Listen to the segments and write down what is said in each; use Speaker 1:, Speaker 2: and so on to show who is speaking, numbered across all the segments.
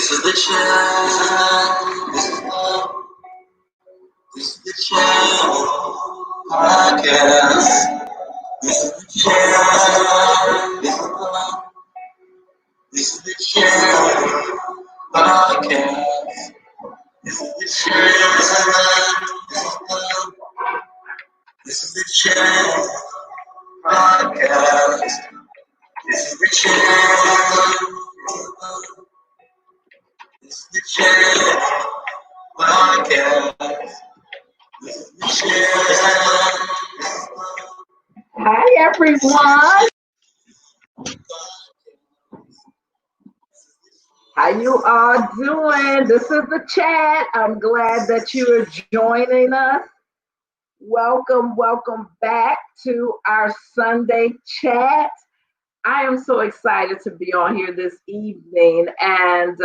Speaker 1: This is the channel. This is the channel podcast. This is the channel. This is the channel podcast. This is the channel. This is the channel podcast. This is the channel. This is the channel podcast. This is the channel.
Speaker 2: Hi, everyone. How you all doing? This is the chat. I'm glad that you are joining us. Welcome back to our Sunday chat. I am so excited to be on here this evening, and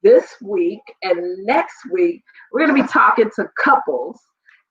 Speaker 2: this week and next week, we're going to be talking to couples,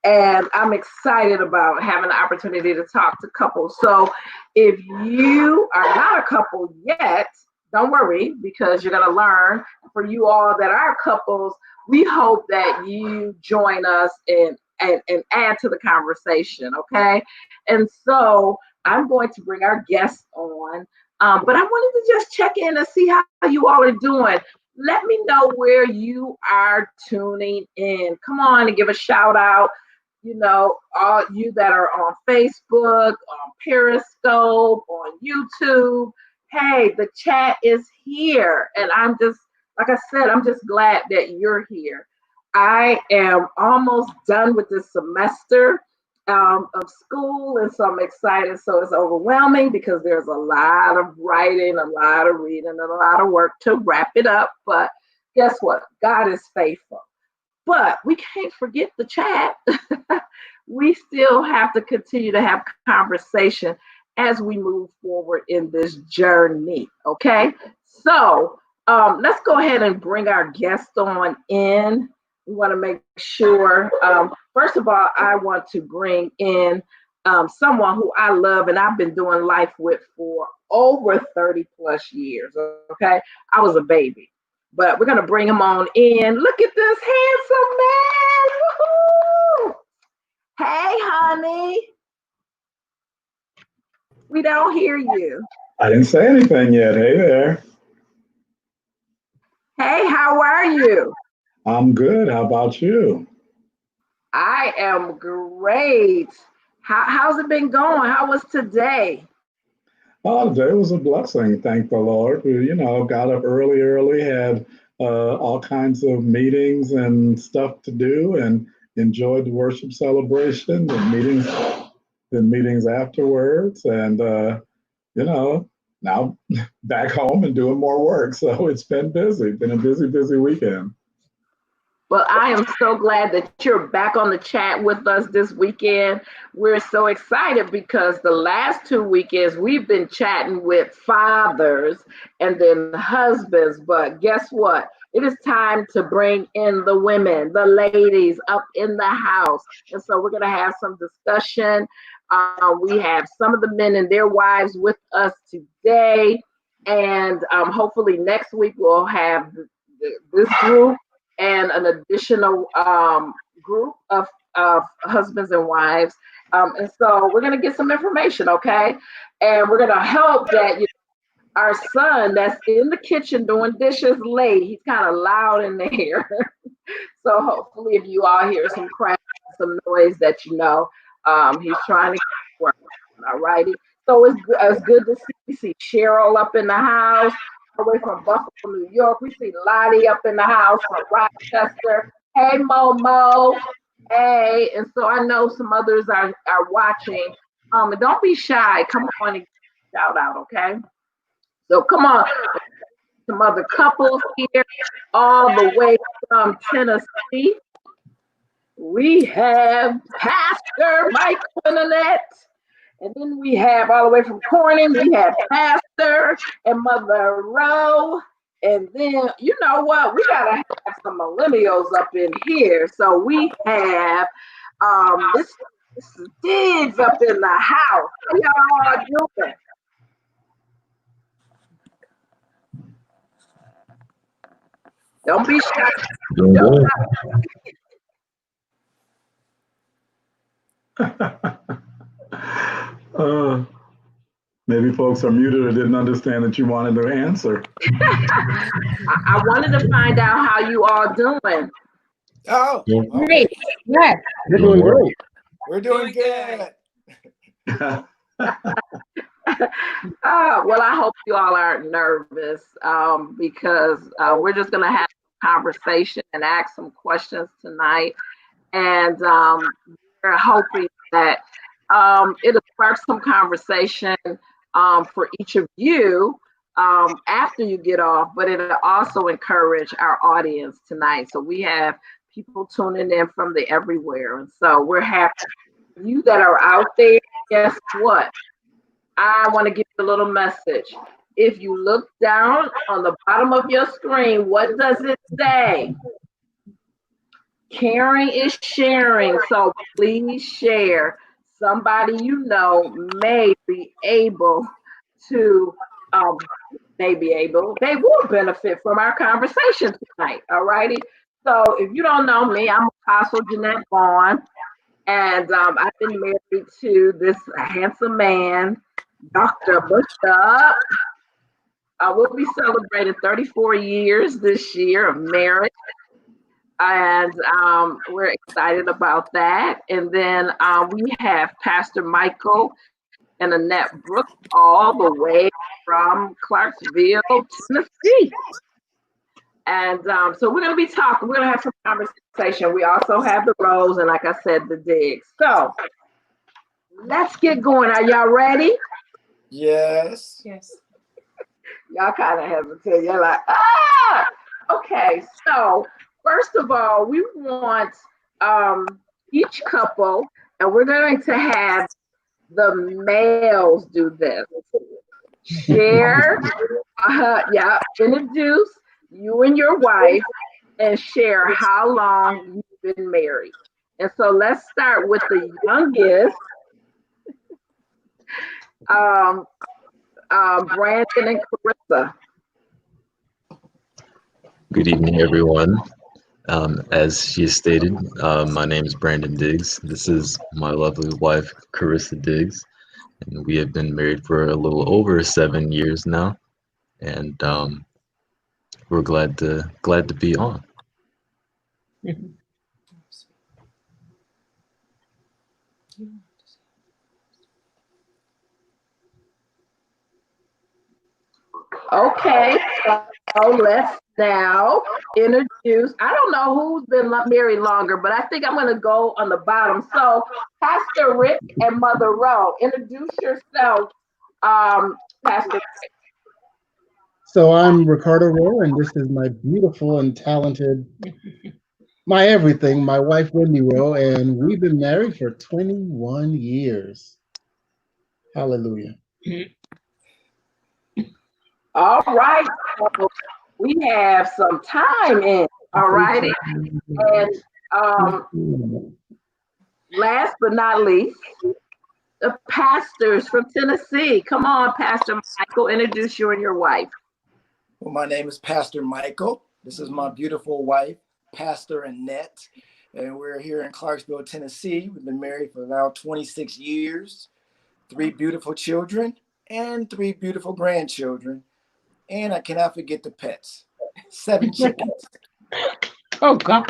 Speaker 2: and I'm excited about having the opportunity to talk to couples. So if you are not a couple yet, don't worry, because you're going to learn. For you all that are couples, we hope that you join us and add to the conversation, okay? And so I'm going to bring our guests on, but I wanted to just check in and see how you all are doing. Let me know where you are tuning in. Come on and give a shout out. You know, all you that are on Facebook, on Periscope, on YouTube. Hey, the chat is here. And I'm just, like I said, I'm just glad that you're here. I am almost done with this semester of school, and so I'm excited. So it's overwhelming because there's a lot of writing, a lot of reading, and a lot of work to wrap it up. But guess what? God is faithful. But we can't forget the chat. We still have to continue to have conversation as we move forward in this journey, okay? So let's go ahead and bring our guest on in. We want to make sure, first of all, I want to bring in someone who I love and I've been doing life with for over 30 plus years, okay? I was a baby, but we're going to bring him on in. Look at this handsome man. Woohoo! Hey, honey. We don't hear you.
Speaker 3: I didn't say anything yet. Hey there.
Speaker 2: Hey, how are you?
Speaker 3: I'm good. How about you?
Speaker 2: I am great. How's it been going? How was today?
Speaker 3: Oh, today was a blessing. Thank the Lord. We, got up early, had all kinds of meetings and stuff to do, and enjoyed the worship celebration and meetings afterwards. And, now back home and doing more work. So it's been busy. Been a busy weekend.
Speaker 2: Well, I am so glad that you're back on the chat with us this weekend. We're so excited because the last 2 weekends we've been chatting with fathers and then husbands. But guess what? It is time to bring in the women, the ladies up in the house. And so we're going to have some discussion. We have some of the men and their wives with us today. And hopefully next week we'll have this group and an additional group of husbands and wives. And so we're going to get some information, okay? And we're going to hope that our son that's in the kitchen doing dishes late, he's kind of loud in there. So hopefully if you all hear some crack, some noise that he's trying to work. All righty. So it's good to see Cheryl up in the house. Away from Buffalo, New York. We see Lottie up in the house from Rochester. Hey, Momo. Hey, and so I know some others are watching. And don't be shy. Come on and shout out, okay? So come on. Some other couples here, all the way from Tennessee. We have Pastor Mike Quinonette. And then we have all the way from Corning, we have Pastor and Mother Rowe. And then, you know what? We got to have some millennials up in here. So we have this Diggs up in the house. How y'all are doing? Don't be shy.
Speaker 4: Doing good.
Speaker 3: Maybe folks are muted or didn't understand that you wanted to answer.
Speaker 2: I wanted to find out how you all doing.
Speaker 5: Oh,
Speaker 4: Doing
Speaker 5: okay.
Speaker 6: Yes.
Speaker 7: You're
Speaker 4: doing
Speaker 7: doing
Speaker 4: well.
Speaker 7: great.
Speaker 5: We're doing good.
Speaker 2: Well, I hope you all aren't nervous because we're just going to have a conversation and ask some questions tonight. And we're hoping that it'll spark some conversation for each of you after you get off, but it'll also encourage our audience tonight. So we have people tuning in from the everywhere. And so we're happy. You that are out there, guess what? I want to give you a little message. If you look down on the bottom of your screen, what does it say? Caring is sharing. So please share. Somebody you know may be able to, they will benefit from our conversation tonight. All righty. So if you don't know me, I'm Apostle Jeanette Vaughn, and I've been married to this handsome man, Dr. Bishop. We'll be celebrating 34 years this year of marriage. And we're excited about that. And then we have Pastor Michael and Annette Brooks all the way from Clarksville, Tennessee. And so we're going to be talking. We're going to have some conversation. We also have the Rose and, like I said, the Diggs. So let's get going. Are y'all ready?
Speaker 5: Yes.
Speaker 6: Yes.
Speaker 2: Y'all kind of hesitate. You're like, ah! Okay, so first of all, we want each couple, and we're going to have the males do this. Share, introduce you and your wife, and share how long you've been married. And so let's start with the youngest, Brandon and Carissa.
Speaker 4: Good evening, everyone. As she stated, my name is Brandon Diggs. This is my lovely wife, Carissa Diggs, and we have been married for a little over 7 years now, and we're glad to be on.
Speaker 2: Okay, so let's now introduce. I don't know who's been married longer, but I think I'm going to go on the bottom. So, Pastor Rick and Mother Rowe, introduce yourself, Pastor Rick.
Speaker 7: So I'm Ricardo Rowe, and this is my beautiful and talented, my everything, my wife, Wendy Rowe, and we've been married for 21 years. Hallelujah.
Speaker 2: All right, so we have some time in. All righty, and last but not least, the pastors from Tennessee. Come on, Pastor Michael, introduce you and your wife.
Speaker 5: Well, my name is Pastor Michael. This is my beautiful wife, Pastor Annette. And we're here in Clarksville, Tennessee. We've been married for about 26 years, 3 beautiful children, and 3 beautiful grandchildren. And I cannot forget the pets, 7 chickens.
Speaker 6: Oh, God.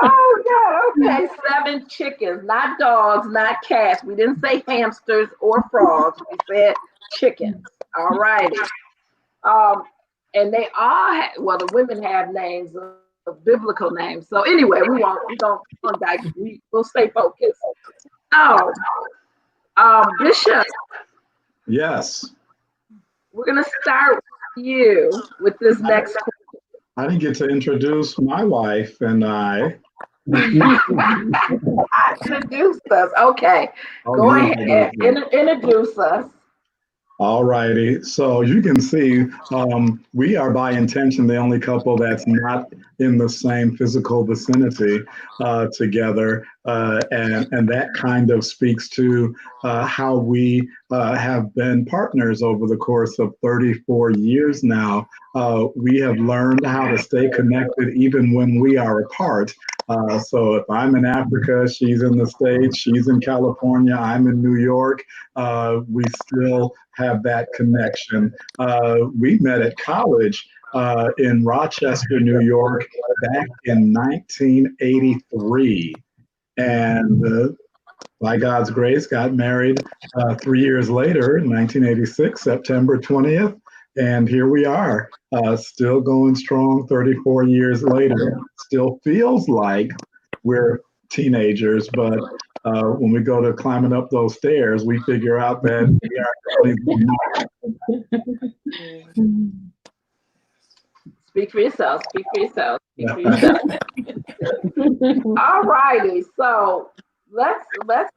Speaker 2: Oh, God, okay, 7 chickens, not dogs, not cats. We didn't say hamsters or frogs. We said chickens. All righty. And they all have, well, the women have names of biblical names. So anyway, we'll stay focused. So, Bishop.
Speaker 3: Yes.
Speaker 2: We're going to start with you with this next question.
Speaker 3: I didn't get to introduce my wife and I.
Speaker 2: Introduce us. Okay. Go ahead. Introduce us.
Speaker 3: All righty. So you can see we are by intention the only couple that's not in the same physical vicinity together. And that kind of speaks to how we have been partners over the course of 34 years now. We have learned how to stay connected even when we are apart. So if I'm in Africa, she's in the States, she's in California, I'm in New York, we still have that connection. We met at college in Rochester, New York, back in 1983. And by God's grace, got married 3 years later in 1986, September 20th. And here we are, still going strong 34 years later. Still feels like we're teenagers, but when we go to climbing up those stairs, we figure out that we are really not.
Speaker 2: Speak for yourself. Speak for yourself. Speak for yourself. All righty. So let's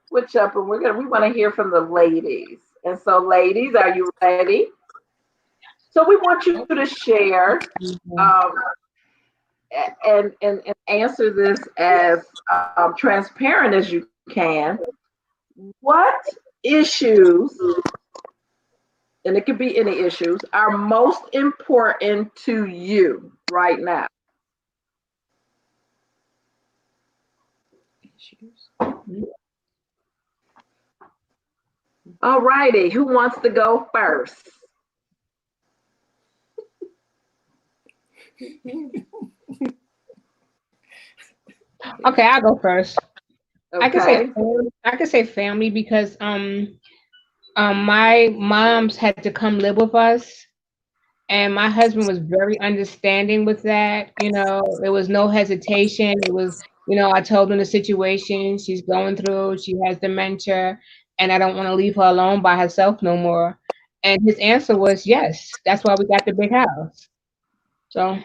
Speaker 2: switch up, and we want to hear from the ladies. And so, ladies, are you ready? So we want you to share and answer this as transparent as you can. What issues, and it could be any issues, are most important to you right now? All righty. Who wants to go first?
Speaker 6: Okay, I'll go first.
Speaker 2: Okay.
Speaker 6: I could say family because my mom's had to come live with us, and my husband was very understanding with that. You know, there was no hesitation. It was, you know, I told him the situation she's going through. She has dementia, and I don't want to leave her alone by herself no more. And his answer was yes. That's why we got the big house. So,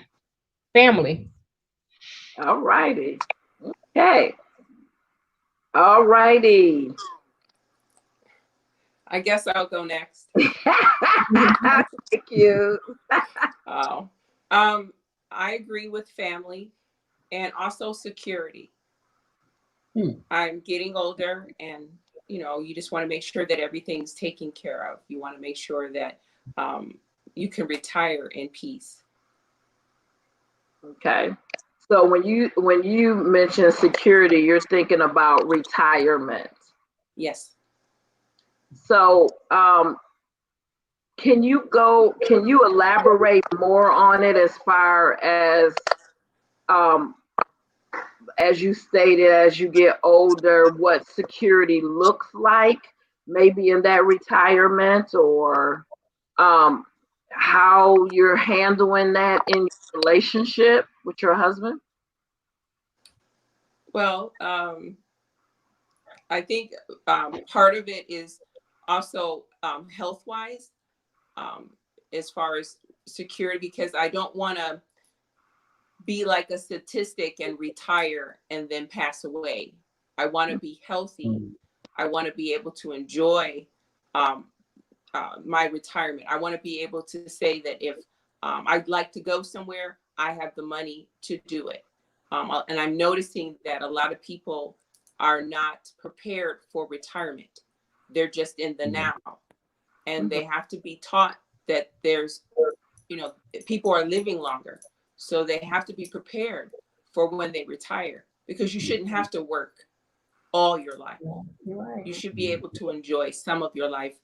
Speaker 6: family.
Speaker 2: All righty. Okay. All righty.
Speaker 8: I guess I'll go next.
Speaker 2: Thank you.
Speaker 8: Oh, I agree with family and also security. I'm getting older, and you know, you just want to make sure that everything's taken care of. You want to make sure that you can retire in peace.
Speaker 2: Okay. So when you mention security, you're thinking about retirement.
Speaker 8: Yes.
Speaker 2: So can you elaborate more on it as far as you stated, as you get older, what security looks like, maybe in that retirement, or how you're handling that in your relationship with your husband?
Speaker 8: Well, I think part of it is also health-wise, as far as security, because I don't want to be like a statistic and retire and then pass away. I want to be healthy. I want to be able to enjoy my retirement. I want to be able to say that if I'd like to go somewhere, I have the money to do it. And I'm noticing that a lot of people are not prepared for retirement. They're just in the now. And they have to be taught that there's, you know, people are living longer. So they have to be prepared for when they retire, because you shouldn't have to work all your life. You should be able to enjoy some of your life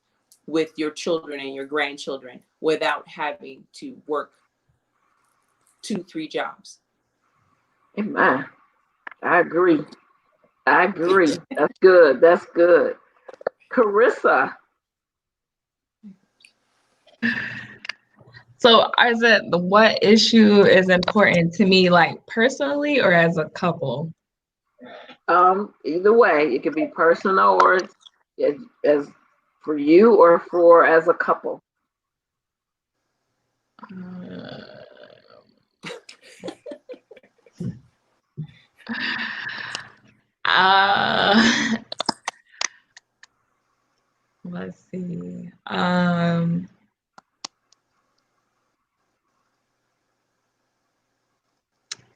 Speaker 8: with your children and your grandchildren without having to work 2-3 jobs.
Speaker 2: Amen. I agree. That's good. That's good. Carissa.
Speaker 9: So is it what issue is important to me, like personally or as a couple?
Speaker 2: Either way, it could be personal or as for you or for as a couple.
Speaker 9: Let's see.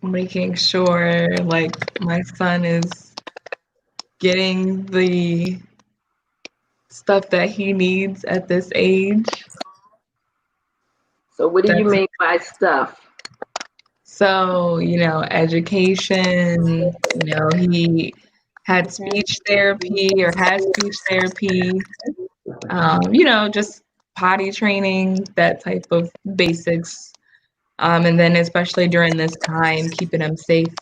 Speaker 9: Making sure like my son is getting the stuff that he needs at this age.
Speaker 2: So what do you mean by stuff?
Speaker 9: So, education, he had speech therapy or has speech therapy, just potty training, that type of basics. And then especially during this time, keeping him safe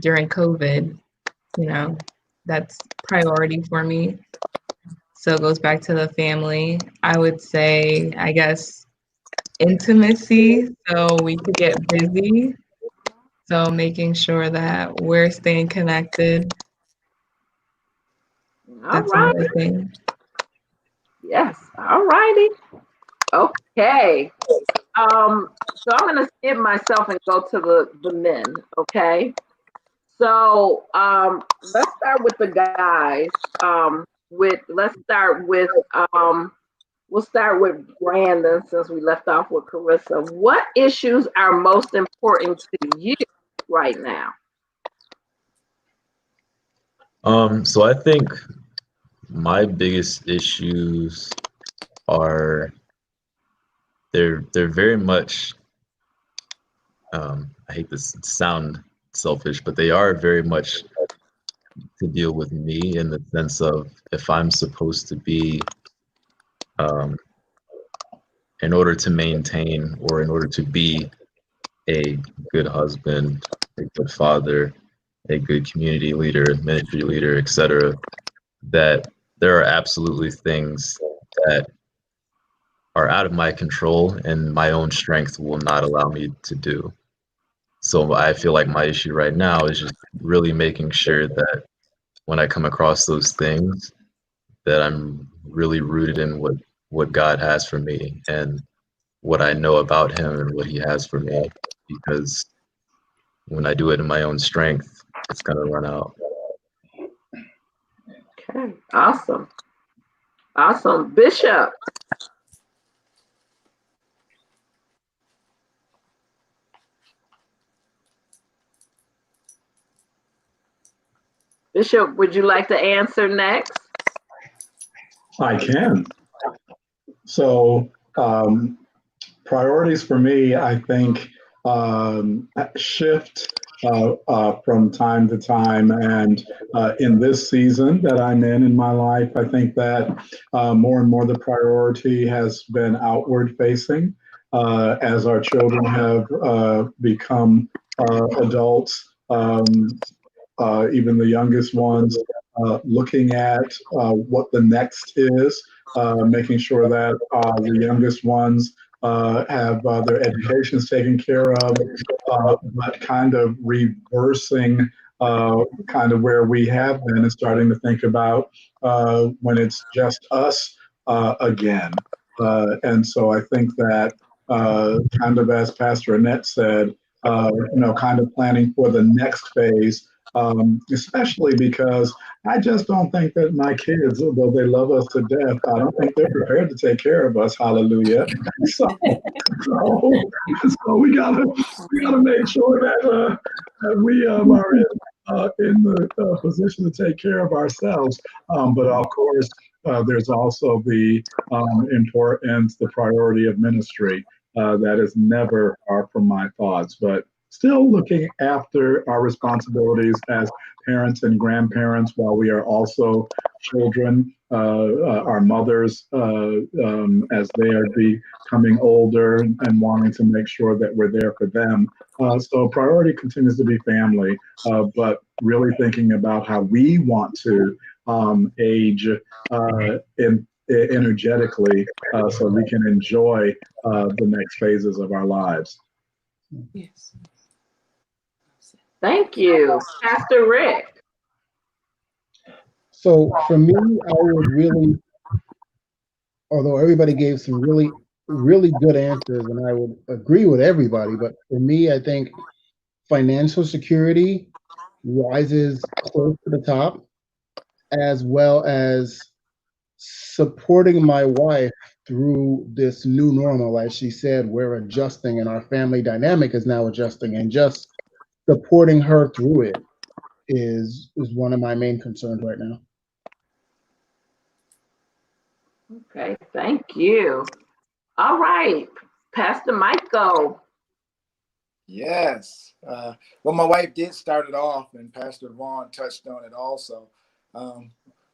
Speaker 9: during COVID, that's priority for me. So it goes back to the family. I would say, I guess, intimacy, so we could get busy. So making sure that we're staying connected.
Speaker 2: All right.
Speaker 9: Another thing.
Speaker 2: Yes. All righty. Okay. So I'm gonna skip myself and go to the men. Okay. So let's start with the guys. We'll start with Brandon since we left off with Carissa. What issues are most important to you right now?
Speaker 4: So I think my biggest issues are they're very much I hate to sound selfish, but they are very much to deal with me in the sense of if I'm supposed to be in order to maintain or in order to be a good husband, a good father, a good community leader, ministry leader, etc., that there are absolutely things that are out of my control and my own strength will not allow me to do. So I feel like my issue right now is just really making sure that when I come across those things, that I'm really rooted in what God has for me and what I know about him and what he has for me. Because when I do it in my own strength, it's gonna run out.
Speaker 2: Okay, awesome. Awesome. Bishop. Bishop, would you like to answer next?
Speaker 3: I can. So priorities for me, I think, shift from time to time. And in this season that I'm in my life, I think that more and more the priority has been outward facing as our children have become adults. Even the youngest ones, looking at what the next is, making sure that the youngest ones have their educations taken care of, but kind of reversing kind of where we have been and starting to think about when it's just us again. And so I think that kind of as Pastor Annette said, kind of planning for the next phase, especially because I just don't think that my kids, although they love us to death, I don't think they're prepared to take care of us. Hallelujah. So we gotta make sure that we are in the position to take care of ourselves. But of course, there's also the importance, the priority of ministry. That is never far from my thoughts, but still looking after our responsibilities as parents and grandparents while we are also children, our mothers, as they are becoming older and wanting to make sure that we're there for them. So priority continues to be family, but really thinking about how we want to age energetically so we can enjoy the next phases of our lives.
Speaker 8: Yes.
Speaker 2: Thank you. Pastor Rick.
Speaker 7: So for me, I would really, although everybody gave some really, really good answers, and I would agree with everybody, but for me, I think financial security rises close to the top, as well as supporting my wife through this new normal. As she said, we're adjusting and our family dynamic is now adjusting, and just supporting her through it. is one of my main concerns right now.
Speaker 2: Okay, thank you. All right, Pastor Michael.
Speaker 5: Yes. Well, my wife did start it off, and Pastor Vaughn touched on it also.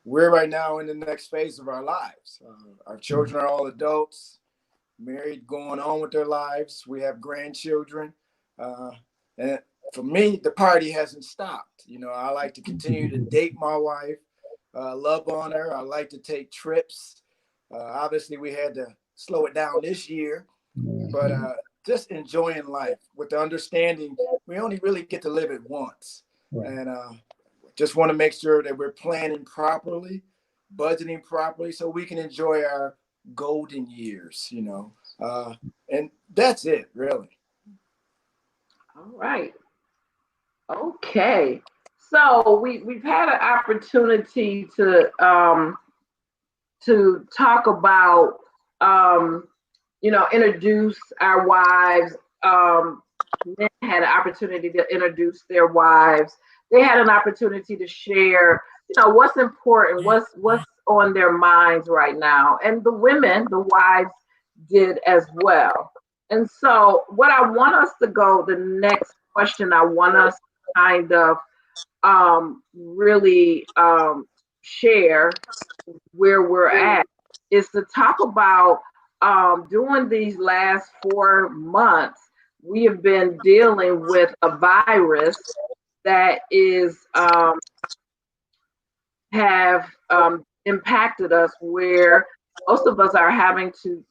Speaker 5: We're right now in the next phase of our lives. Our children are all adults, married, going on with their lives. We have grandchildren. And for me, the party hasn't stopped. You know, I like to continue to date my wife, love on her. I like to take trips. Obviously, we had to slow it down this year, but just enjoying life with the understanding we only really get to live it once. And just want to make sure that we're planning properly, budgeting properly, so we can enjoy our golden years, you know. And that's it, really.
Speaker 2: All right. Okay. So we've had an opportunity to talk about introduce our wives. Men had an opportunity to introduce their wives. They had an opportunity to share, what's important, what's on their minds right now. And the women, the wives, did as well. And so what I want us to go, the next question I want us to kind of really share where we're at is to talk about during these last 4 months, we have been dealing with a virus that is have impacted us, where most of us are having to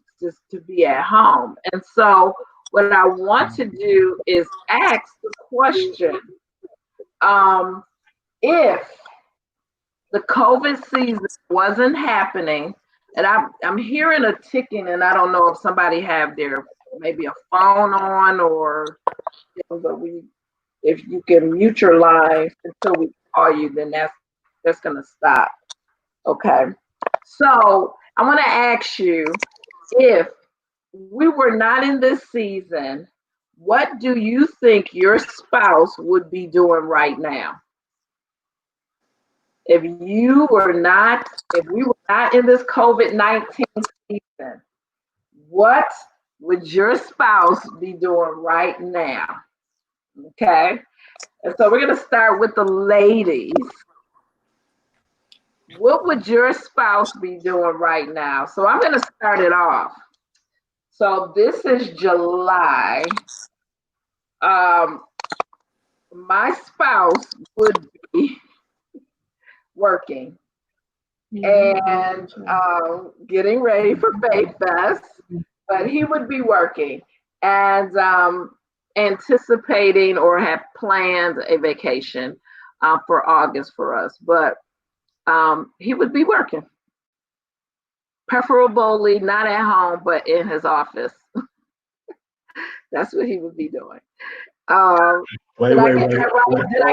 Speaker 2: be at home. And so what I want to do is ask the question, if the COVID season wasn't happening, and I'm hearing a ticking, and I don't know if somebody have their maybe a phone on, or but if you can mute your line until we call you, then that's gonna stop. Okay. So I want to ask you, if we were not in this season, what do you think your spouse would be doing right now? If we were not in this COVID-19 season, what would your spouse be doing right now? Okay. And so we're going to start with the ladies. What would your spouse be doing right now? So I'm going to start it off. So this is July. My spouse would be working and getting ready for Faith Fest, but he would be working and anticipating or have planned a vacation for August for us, but he would be working, preferably not at home, but in his office. That's what he would be doing. Did I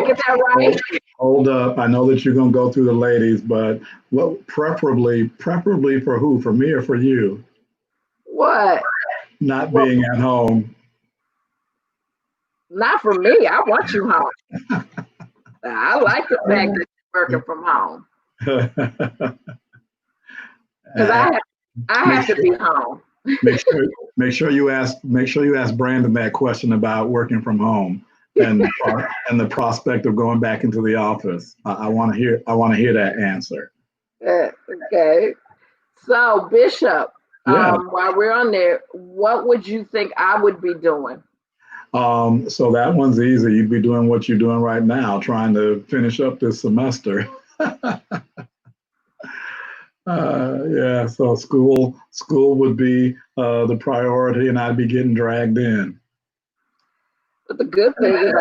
Speaker 2: get that right?
Speaker 3: Hold up. I know that you're going to go through the ladies, but what preferably for who? For me or for you?
Speaker 2: What?
Speaker 3: Not being at home.
Speaker 2: Not for me. I want you home. I like the fact that you're working from home. Because I have to be home.
Speaker 3: Make sure you ask Brandon that question about working from home and the prospect of going back into the office. I want to hear that answer.
Speaker 2: Okay. So Bishop, while we're on there, what would you think I would be doing?
Speaker 3: So that one's easy. You'd be doing what you're doing right now, trying to finish up this semester. So school would be the priority, and I'd be getting dragged in.
Speaker 2: But the good thing is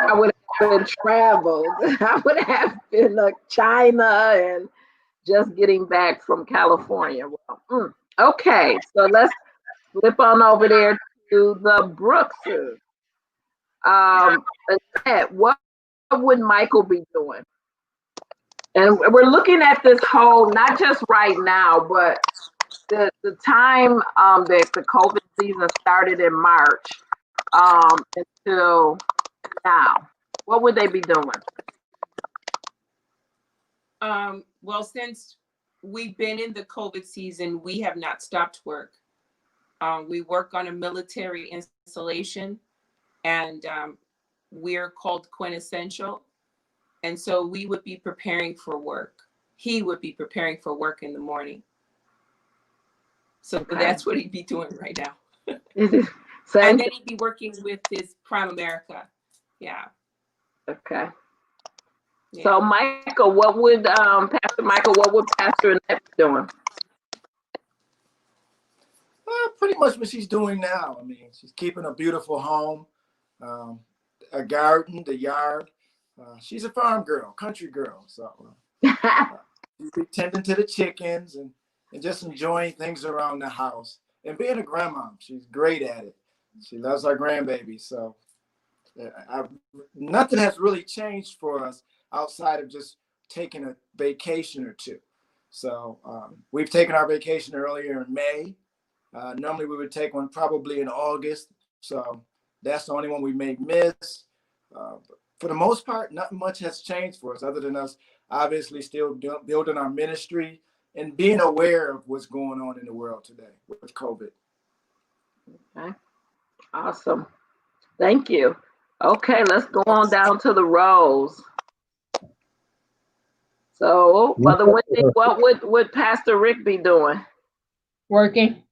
Speaker 2: I would have been traveled. I would have been China and just getting back from California. Well, okay, so let's flip on over there to the Brookses. What would Michael be doing? And we're looking at this whole, not just right now, but the time that the COVID season started in March until now. What would they be doing?
Speaker 8: Well, since we've been in the COVID season, we have not stopped work. We work on a military installation, and we're called Quintessential. And so we would be preparing for work. He would be preparing for work in the morning. So that's what he'd be doing right now. And then he'd be working with his Prime America. Yeah.
Speaker 2: Okay.
Speaker 8: Yeah.
Speaker 2: So Michael, what would Pastor Michael, what would Pastor Annette be doing?
Speaker 5: Pretty much what she's doing now. I mean, she's keeping a beautiful home, a garden, the yard. She's a farm girl, country girl. So she's tending to the chickens and just enjoying things around the house. And being a grandma, she's great at it. She loves our grandbaby. So nothing has really changed for us outside of just taking a vacation or two. So we've taken our vacation earlier in May. Normally we would take one probably in August. So that's the only one we may miss. For the most part, not much has changed for us other than us obviously still building our ministry and being aware of what's going on in the world today with COVID.
Speaker 2: Okay. Awesome. Thank you. Okay, let's go on down to the rows. So, Mother Wendy, what would Pastor Rick be doing?
Speaker 6: Working.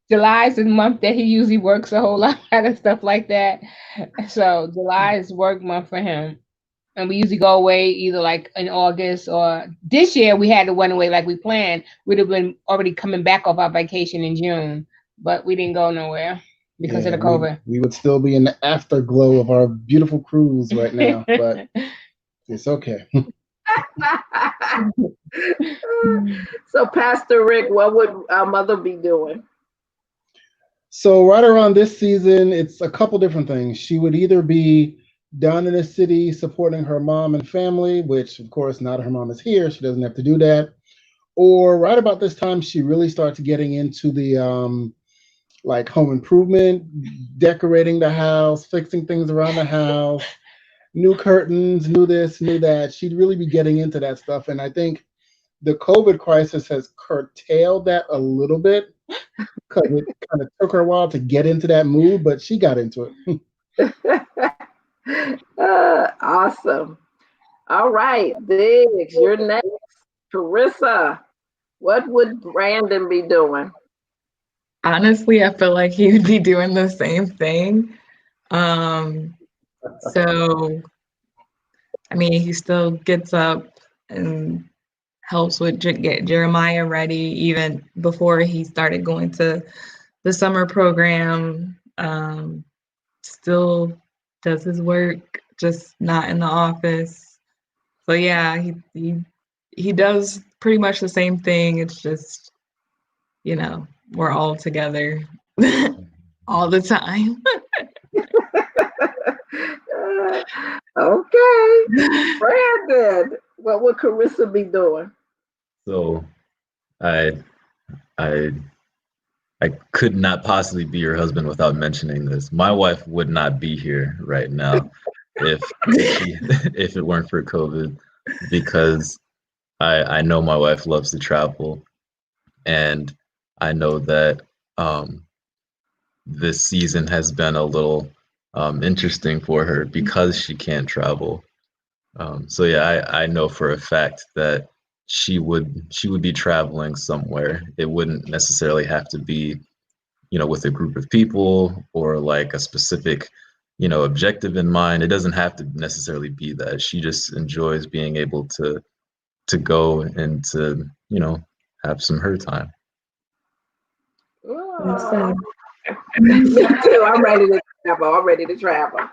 Speaker 6: July is the month that he usually works a whole lot of stuff like that. So July is work month for him. And we usually go away either like in August, or this year we had to run away like we planned. We'd have been already coming back off our vacation in June, but we didn't go nowhere because of the COVID.
Speaker 7: We would still be in the afterglow of our beautiful cruise right now, but it's okay.
Speaker 2: So Pastor Rick, what would our mother be doing?
Speaker 7: So right around this season, it's a couple different things. She would either be down in the city supporting her mom and family, which of course now that her mom is here, she doesn't have to do that. Or right about this time, she really starts getting into the like home improvement, decorating the house, fixing things around the house, new curtains, new this, new that. She'd really be getting into that stuff. And I think the COVID crisis has curtailed that a little bit because it kind of took her a while to get into that mood, but she got into it.
Speaker 2: Awesome. All right, Diggs, you're next. Carissa, what would Brandon be doing?
Speaker 9: Honestly, I feel like he would be doing the same thing. So, I mean, he still gets up and helps with get Jeremiah ready even before he started going to the summer program. Still does his work, just not in the office. So yeah, he does pretty much the same thing. It's just, you know, we're all together all the time.
Speaker 2: Okay. Brandon, what would Carissa be doing?
Speaker 4: So I could not possibly be your husband without mentioning this. My wife would not be here right now if it weren't for COVID, because I know my wife loves to travel, and I know that this season has been a little interesting for her because she can't travel. So yeah, I know for a fact that she would be traveling somewhere. It wouldn't necessarily have to be, you know, with a group of people or like a specific, you know, objective in mind. It doesn't have to necessarily be that. She just enjoys being able to go and to, you know, have some her time.
Speaker 2: Me too. I'm ready to travel.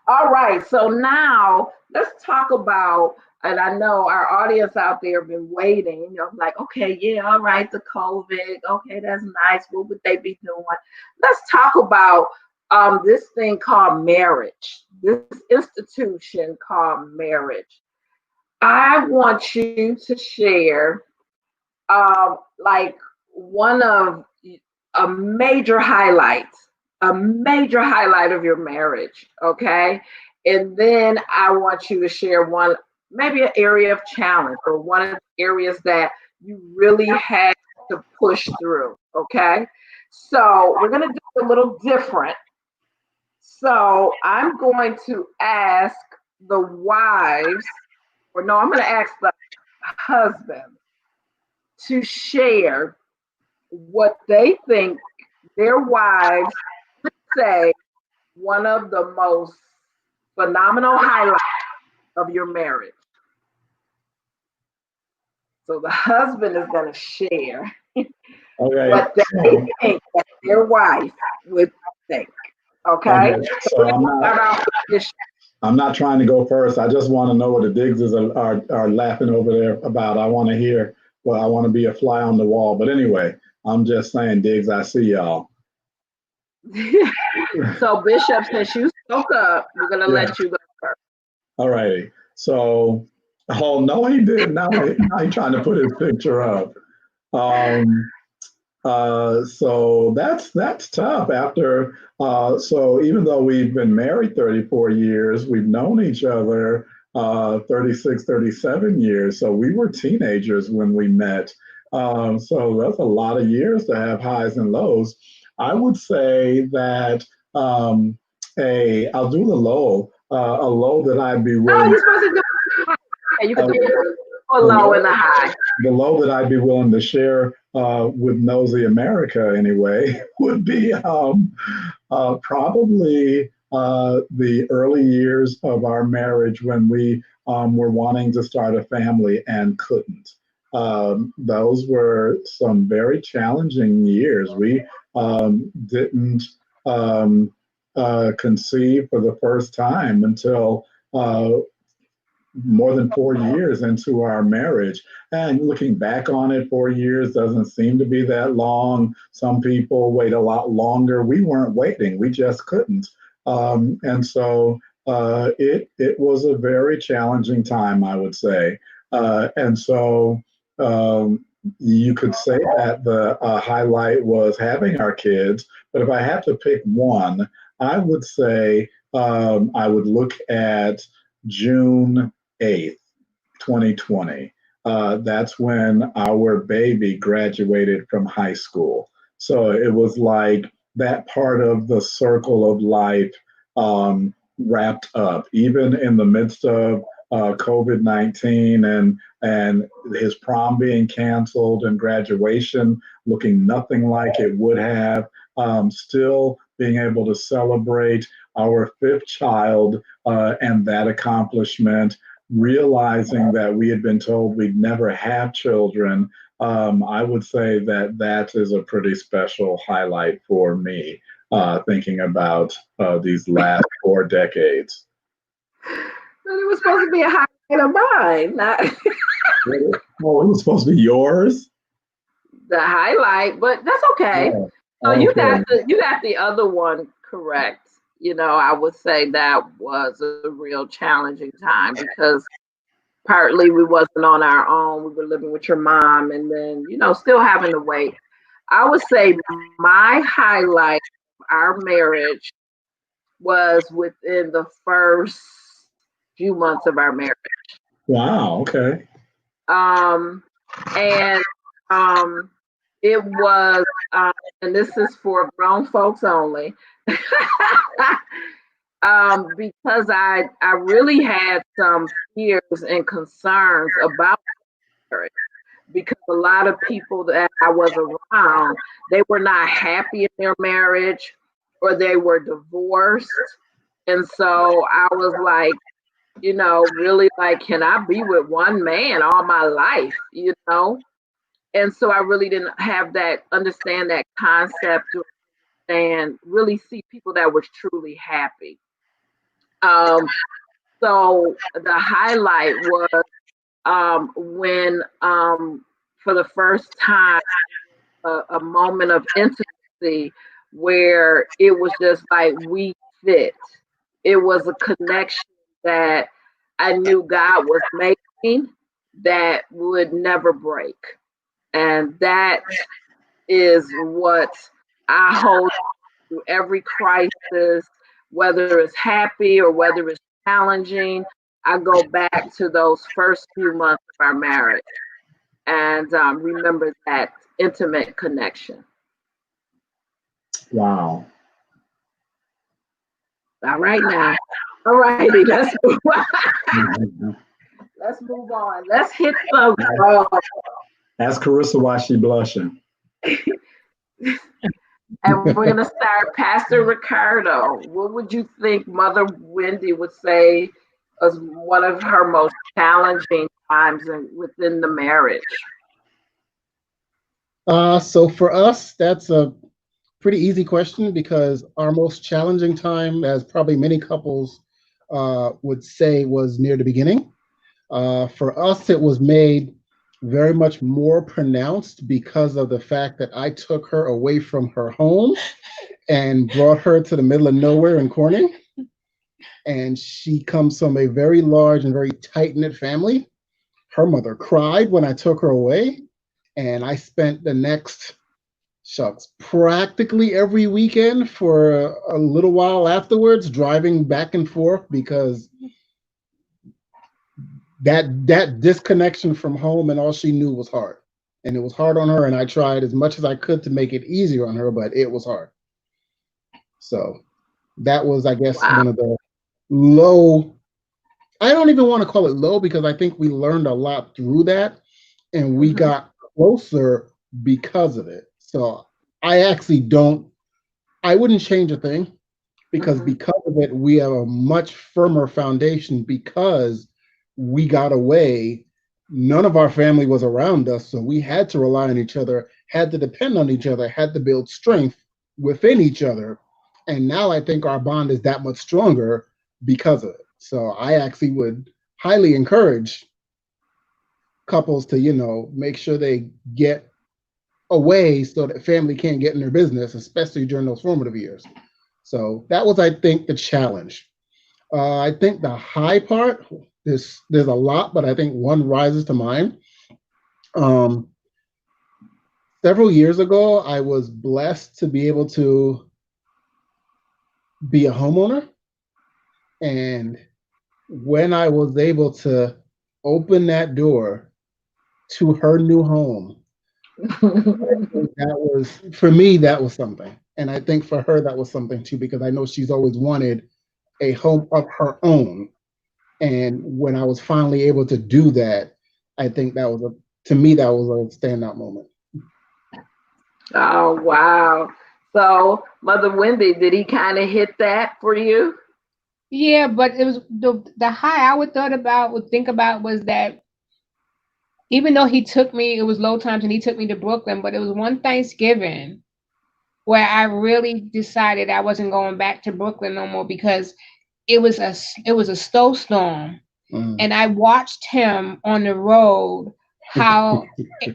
Speaker 2: All right. So now let's talk about, and I know our audience out there have been waiting, you know, like, okay, yeah, all right, the COVID. Okay, that's nice. What would they be doing? Let's talk about this thing called marriage, this institution called marriage. I want you to share like one of a major highlight of your marriage, okay? And then I want you to share one maybe an area of challenge or one of the areas that you really had to push through. Okay. So we're going to do it a little different. So I'm going to ask the wives, or no, I'm going to ask the husband to share what they think their wives would say one of the most phenomenal highlights of your marriage. So the husband is going to share
Speaker 3: Okay.
Speaker 2: what they think that their wife would think. Okay.
Speaker 3: So I'm not trying to go first. I just want to know what the Diggses are laughing over there about. I want to hear. Well, I want to be a fly on the wall. But anyway, I'm just saying, Diggs, I see y'all.
Speaker 2: So Bishop, since you spoke up, we're going to let you go first.
Speaker 3: All righty. So, oh no, he did. Now he's trying to put his picture up. So that's tough. After so even though we've been married 34 years, we've known each other 36, 37 years. So we were teenagers when we met. So that's a lot of years to have highs and lows. I would say that I'll do the low. A low that I'd be willing.
Speaker 2: Oh, you're supposed to do it. Yeah, you can do a low and a high.
Speaker 3: The low that I'd be willing to share with Nosy America anyway would be probably the early years of our marriage when we were wanting to start a family and couldn't. Those were some very challenging years. We didn't conceive for the first time until more than 4 years into our marriage. And looking back on it, 4 years doesn't seem to be that long. Some people wait a lot longer. We weren't waiting, we just couldn't. And so it was a very challenging time, I would say. And so you could say that the highlight was having our kids, but if I had to pick one, I would say I would look at June 8th, 2020. That's when our baby graduated from high school. So it was like that part of the circle of life wrapped up, even in the midst of COVID-19 and his prom being canceled and graduation looking nothing like it would have, still being able to celebrate our fifth child and that accomplishment, realizing that we had been told we'd never have children. I would say that that is a pretty special highlight for me, thinking about these last 4 decades.
Speaker 2: It was supposed to be a highlight of mine, not
Speaker 3: Oh, it was supposed to be yours?
Speaker 2: the highlight, but that's okay.
Speaker 3: Oh,
Speaker 2: So
Speaker 3: okay.
Speaker 2: you got the other one correct. You know, I would say that was a real challenging time because partly we wasn't on our own. We were living with your mom and then, you know, still having to wait. I would say my highlight of our marriage was within the first few months of our marriage.
Speaker 3: Wow, okay.
Speaker 2: And it was, and this is for grown folks only, because I really had some fears and concerns about marriage. Because a lot of people that I was around, they were not happy in their marriage or they were divorced. And so I was like, you know, really like, can I be with one man all my life, you know? And so I really didn't understand that concept and really see people that were truly happy. So the highlight was when for the first time, a moment of intimacy where it was just like we fit. It was a connection that I knew God was making that would never break. And that is what I hold through every crisis, whether it's happy or whether it's challenging. I go back to those first few months of our marriage and remember that intimate connection.
Speaker 3: Wow.
Speaker 2: All right now. All righty, let's move on.
Speaker 3: Mhm.
Speaker 2: Let's move on. Let's hit some. Oh,
Speaker 3: Ask Carissa why she blushing.
Speaker 2: and we're gonna start. Pastor Ricardo, what would you think Mother Wendy would say was one of her most challenging times within the marriage?
Speaker 7: So for us, that's a pretty easy question because our most challenging time, as probably many couples would say, was near the beginning. For us, it was made very much more pronounced because of the fact that I took her away from her home and brought her to the middle of nowhere in Corning. And she comes from a very large and very tight-knit family. Her mother cried when I took her away, and I spent the next practically every weekend for a little while afterwards driving back and forth because that disconnection from home and all she knew was hard. And it was hard on her, and I tried as much as I could to make it easier on her, but it was hard. So that was, I guess,
Speaker 2: Wow.
Speaker 7: one of the low, I don't even want to call it low because I think we learned a lot through that and we got closer because of it. So I actually I wouldn't change a thing because of it, we have a much firmer foundation because we got away. None of our family was around us, so we had to rely on each other, had to depend on each other, had to build strength within each other. And now I think our bond is that much stronger because of it. So I actually would highly encourage couples to, make sure they get away so that family can't get in their business, especially during those formative years. So that was, I think, the challenge. I think the high part, there's a lot, but I think one rises to mind. Several years ago, I was blessed to be able to be a homeowner. And when I was able to open that door to her new home, that was, for me, that was something. And I think for her, that was something too, because I know she's always wanted a home of her own. And when I was finally able to do that, I think that was to me, that was a standout moment.
Speaker 2: Oh, wow. So, Mother Wendy, did he kind of hit that for you?
Speaker 6: Yeah, but it was the high I would think about was that even though he took me, it was low times and he took me to Brooklyn, but it was one Thanksgiving where I really decided I wasn't going back to Brooklyn no more because it was a snowstorm. And I watched him on the road how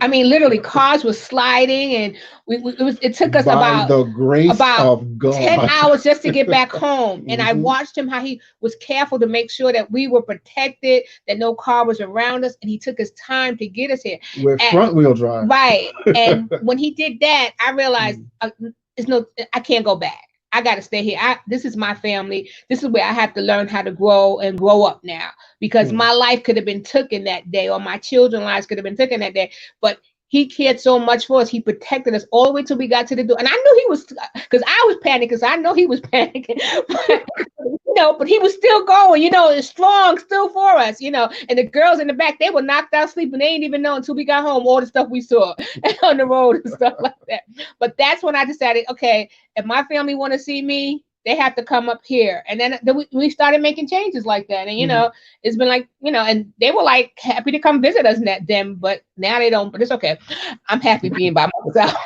Speaker 6: literally cars were sliding and it took us
Speaker 7: By the grace of God
Speaker 6: 10 hours just to get back home. And I watched him how he was careful to make sure that we were protected, that no car was around us, and he took his time to get us here
Speaker 7: with front wheel drive.
Speaker 6: Right. And when he did that, I realized I can't go back. I got to stay here. This is my family. This is where I have to learn how to grow and grow up now, because my life could have been taken that day, or my children's lives could have been taken that day. But he cared so much for us. He protected us all the way till we got to the door. And I knew he was, because I was panicking, because I know he was panicking. But he was still going, strong still for us, and the girls in the back, they were knocked out sleeping. They didn't even know until we got home all the stuff we saw on the road and stuff like that. But that's when I decided, okay, if my family want to see me, they have to come up here. And then we started making changes like that. And, it's been like, and they were like happy to come visit us then, but now they don't, but it's okay. I'm happy being by myself.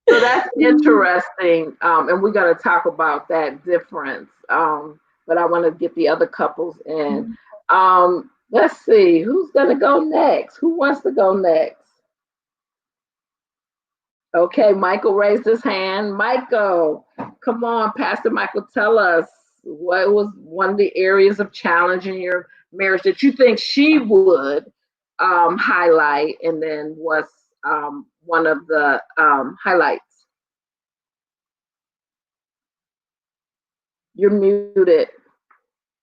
Speaker 2: So that's interesting. And we're going to talk about that difference. But I want to get the other couples in. Let's see, who's going to go next? Who wants to go next? Okay, Michael raised his hand. Michael, come on, Pastor Michael, tell us what was one of the areas of challenge in your marriage that you think she would highlight, and then what's one of the highlights? You're muted.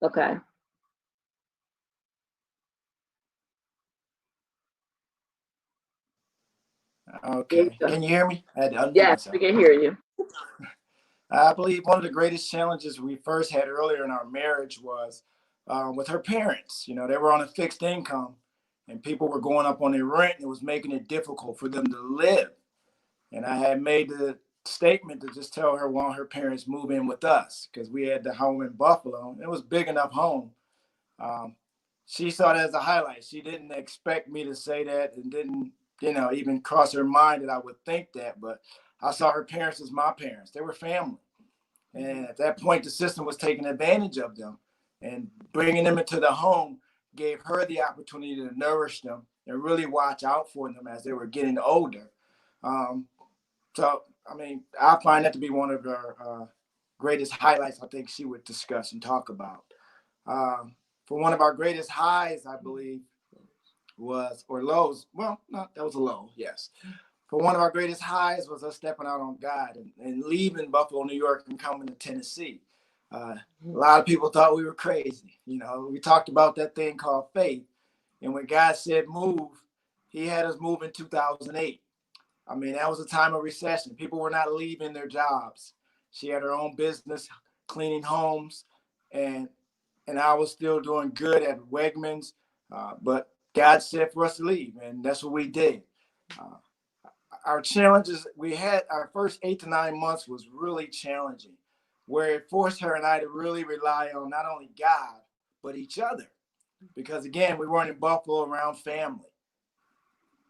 Speaker 2: Okay.
Speaker 5: Okay. Can you hear me? I had to unmute
Speaker 2: Yes,
Speaker 5: myself.
Speaker 2: we can hear you.
Speaker 5: I believe one of the greatest challenges we first had earlier in our marriage was with her parents. You know, they were on a fixed income and people were going up on their rent and it was making it difficult for them to live. And I had made the statement to just tell her why don't her parents move in with us because we had the home in Buffalo. It was a big enough home. She saw that as a highlight. She didn't expect me to say that and didn't, even cross her mind that I would think that. But I saw her parents as my parents. They were family. And at that point, the system was taking advantage of them and bringing them into the home gave her the opportunity to nourish them and really watch out for them as they were getting older. So, I mean, I find that to be one of her greatest highlights I think she would discuss and talk about. For one of our greatest highs, I believe, was, or lows, well, no, that was a low, yes. For one of our greatest highs was us stepping out on God and leaving Buffalo, New York and coming to Tennessee. A lot of people thought we were crazy. We talked about that thing called faith. And when God said move, he had us move in 2008. I mean, that was a time of recession. People were not leaving their jobs. She had her own business, cleaning homes, and I was still doing good at Wegmans. But God said for us to leave, and that's what we did. Our challenges, we had our first 8 to 9 months was really challenging, where it forced her and I to really rely on not only God, but each other. Because again, we weren't in Buffalo around family.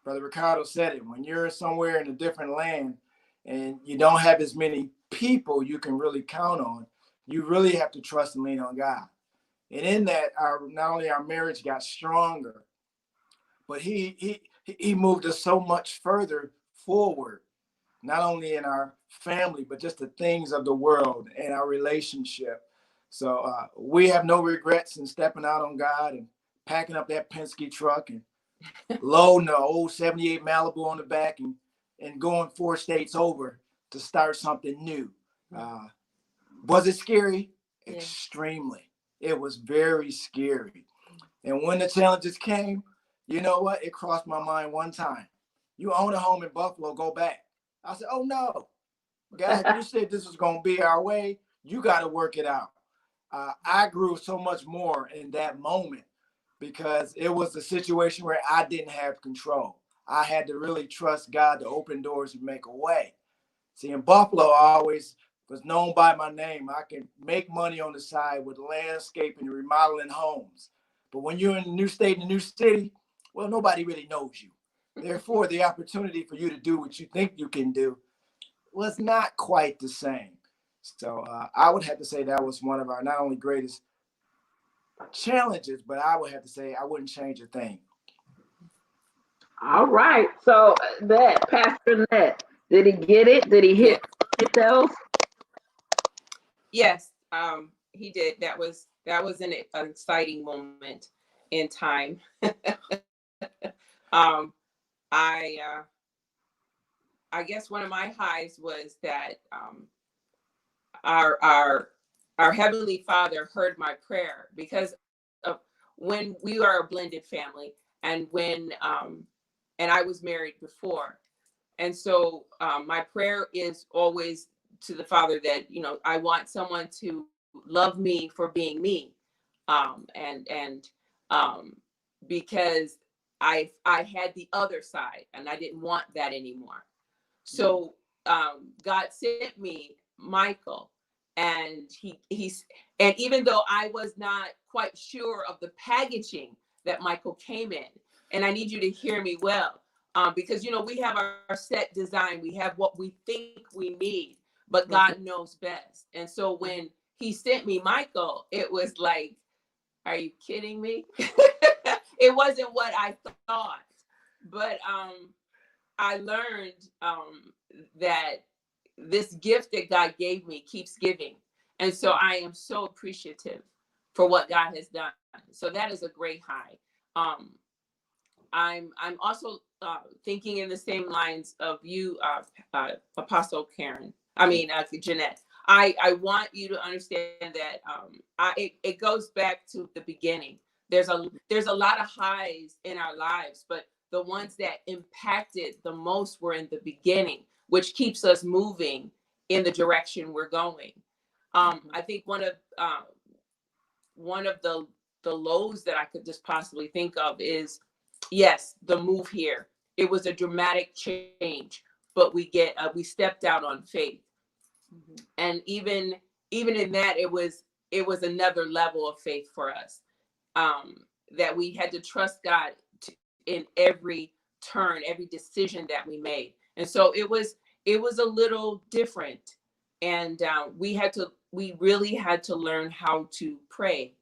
Speaker 5: Brother Ricardo said it, when you're somewhere in a different land and you don't have as many people you can really count on, you really have to trust and lean on God. And in that, not only our marriage got stronger, but he moved us so much further forward, not only in our family, but just the things of the world and our relationship. So we have no regrets in stepping out on God and packing up that Penske truck and loading the old 78 Malibu on the back and going 4 states over to start something new. Was it scary? Yeah. Extremely. It was very scary. And when the challenges came, you know what? It crossed my mind one time. You own a home in Buffalo, go back. I said, oh no. God, you said this was going to be our way. You got to work it out. I grew so much more in that moment because it was a situation where I didn't have control. I had to really trust God to open doors and make a way. See, in Buffalo, I always was known by my name. I can make money on the side with landscaping and remodeling homes. But when you're in a new state, in a new city, well, nobody really knows you. Therefore, the opportunity for you to do what you think you can do was not quite the same. So I would have to say that was one of our not only greatest challenges, but I would have to say I wouldn't change a thing.
Speaker 2: All right. So that Pastor Nett, did he get it? Did he hit those?
Speaker 8: Yes, he did. That was an exciting moment in time. I guess one of my highs was that our Heavenly Father heard my prayer because of when we are a blended family and when and I was married before. And so my prayer is always to the Father that, I want someone to love me for being me. Because I had the other side and I didn't want that anymore. So God sent me Michael, and he's even though I was not quite sure of the packaging that Michael came in, and I need you to hear me well, because we have our set design, we have what we think we need, but God knows best. And so when he sent me Michael, it was like, are you kidding me? It wasn't what I thought, but I learned that this gift that God gave me keeps giving. And so I am so appreciative for what God has done. So that is a great high. I'm also thinking in the same lines of you, Apostle Jeanette. I want you to understand that it goes back to the beginning. There's a lot of highs in our lives, but the ones that impacted the most were in the beginning, which keeps us moving in the direction we're going. I think one of the lows that I could just possibly think of is, yes, the move here. It was a dramatic change, but we stepped out on faith. And even in that, it was another level of faith for us, that we had to trust God in every turn, every decision that we made. And so it was a little different, and we really had to learn how to pray.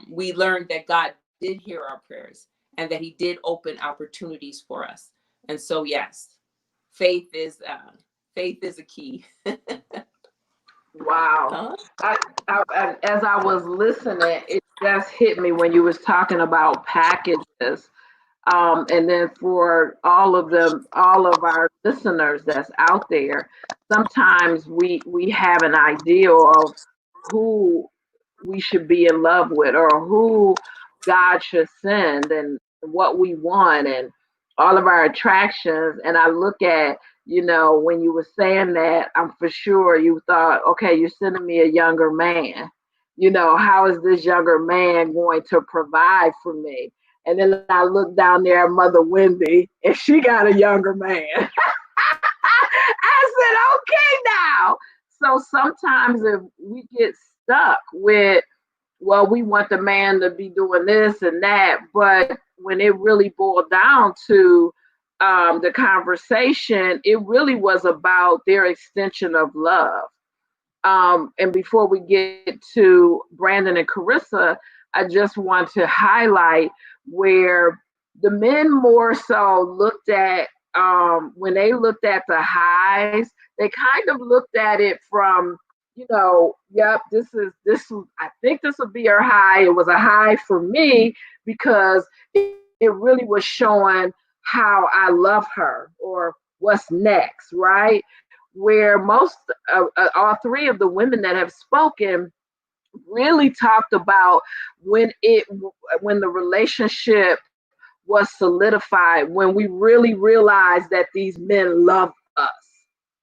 Speaker 8: We learned that God did hear our prayers and that he did open opportunities for us. And so, yes, faith is a key.
Speaker 2: Wow. As I was listening, it just hit me when you was talking about packages. And then for all of our listeners that's out there, sometimes we have an idea of who we should be in love with or who God should send and what we want and all of our attractions. And I look at, when you were saying that, I'm for sure you thought, okay, you're sending me a younger man. How is this younger man going to provide for me? And then I look down there at Mother Wendy, and she got a younger man. I said, okay now. So sometimes if we get stuck with, well, we want the man to be doing this and that, but when it really boiled down to the conversation, it really was about their extension of love. And before we get to Brandon and Carissa, I just want to highlight where the men more so looked at, when they looked at the highs, they kind of looked at it from, yep, I think this will be her high. It was a high for me because it really was showing how I love her or what's next, right? Where most all three of the women that have spoken really talked about when the relationship was solidified, when we really realized that these men love us.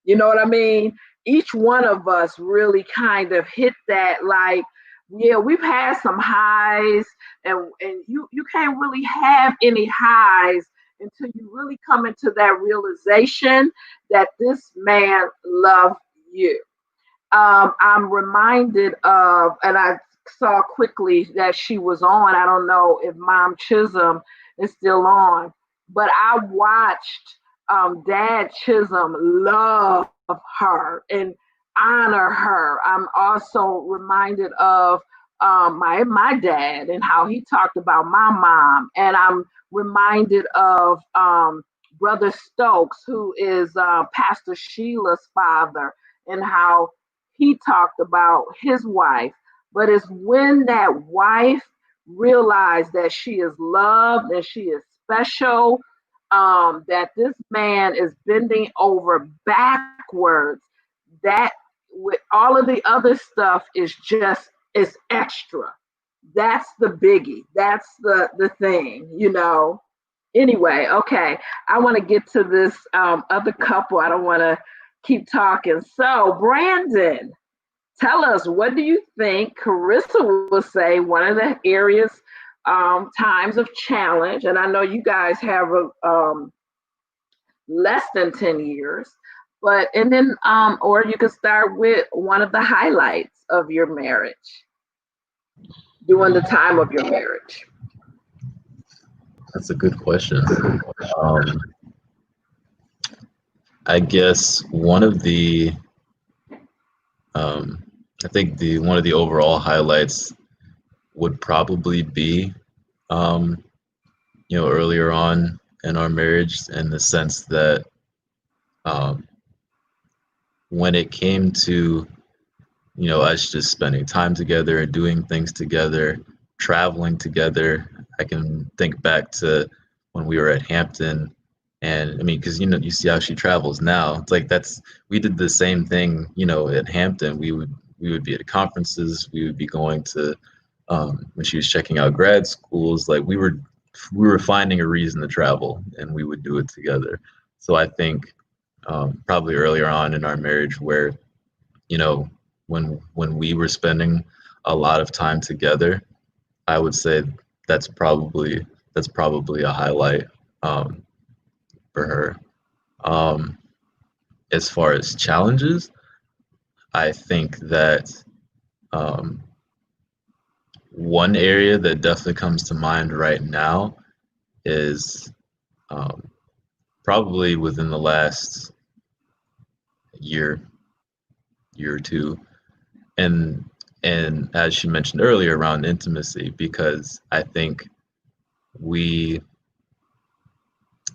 Speaker 2: You know what I mean? Each one of us really kind of hit that, like, yeah, we've had some highs, and you can't really have any highs until you really come into that realization that this man loved you. I'm reminded of, and I saw quickly that she was on, I don't know if Mom Chisholm is still on, but I watched Dad Chisholm love her and honor her. I'm also reminded of my dad and how he talked about my mom, and I'm reminded of Brother Stokes, who is Pastor Sheila's father, and how he talked about his wife. But it's when that wife realized that she is loved and she is special, that this man is bending over backwards, that with all of the other stuff is extra. That's the biggie. That's the thing, Anyway, okay. I want to get to this other couple. I don't want to keep talking. So, Brandon, tell us, what do you think Carissa will say one of the areas, times of challenge, and I know you guys have less than 10 years, and then, or you could start with one of the highlights of your marriage, during the time of your marriage.
Speaker 4: That's a good question. I guess one of the overall highlights would probably be, earlier on in our marriage, in the sense that when it came to, us just spending time together, doing things together, traveling together. I can think back to when we were at Hampton And I mean, because you see how she travels now. It's like we did the same thing, at Hampton. We would be at conferences. We would be going to when she was checking out grad schools. Like we were finding a reason to travel, and we would do it together. So I think probably earlier on in our marriage, where when we were spending a lot of time together, I would say that's probably a highlight for her. As far as challenges, I think that one area that definitely comes to mind right now is probably within the last year or two, and as she mentioned earlier, around intimacy, because I think I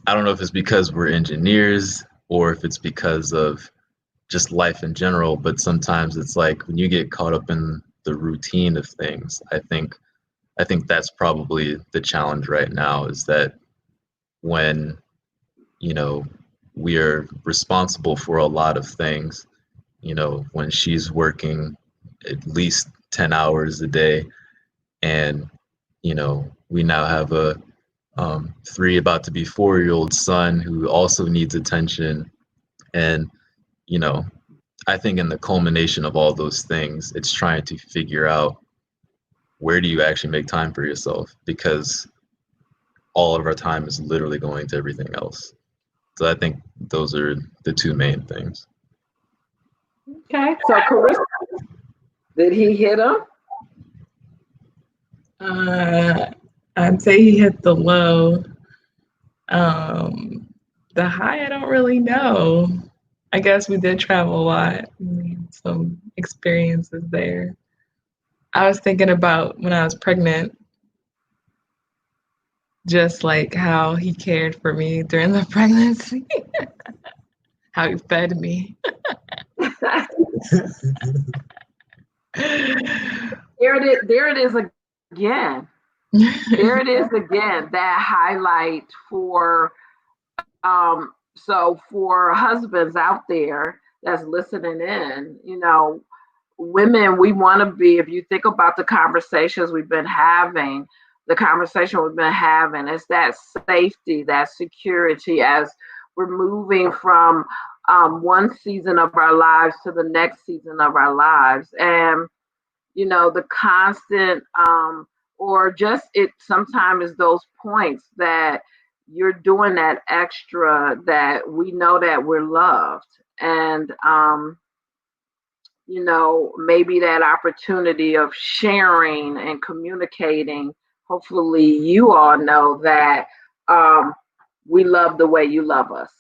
Speaker 4: don't know if it's because we're engineers or if it's because of just life in general, but sometimes it's like when you get caught up in the routine of things, I think that's probably the challenge right now, is that when we are responsible for a lot of things, when she's working at least 10 hours a day, and we now have a 3 about to be 4-year-old son who also needs attention. And I think in the culmination of all those things, it's trying to figure out, where do you actually make time for yourself, because all of our time is literally going to everything else. So I think those are the two main things.
Speaker 2: Okay, so Carissa, did he hit him?
Speaker 9: I'd say he hit the low. The high, I don't really know. I guess we did travel a lot. Some experiences there. I was thinking about when I was pregnant, just like how he cared for me during the pregnancy, how he fed me.
Speaker 2: There it is again. There it is again, that highlight for so for husbands out there that's listening in, women, we want to be, if you think about the conversations we've been having, it's that safety, that security as we're moving from one season of our lives to the next season of our lives. And the constant or just it sometimes is those points that you're doing that extra, that we know that we're loved. And maybe that opportunity of sharing and communicating, hopefully you all know that we love the way you love us.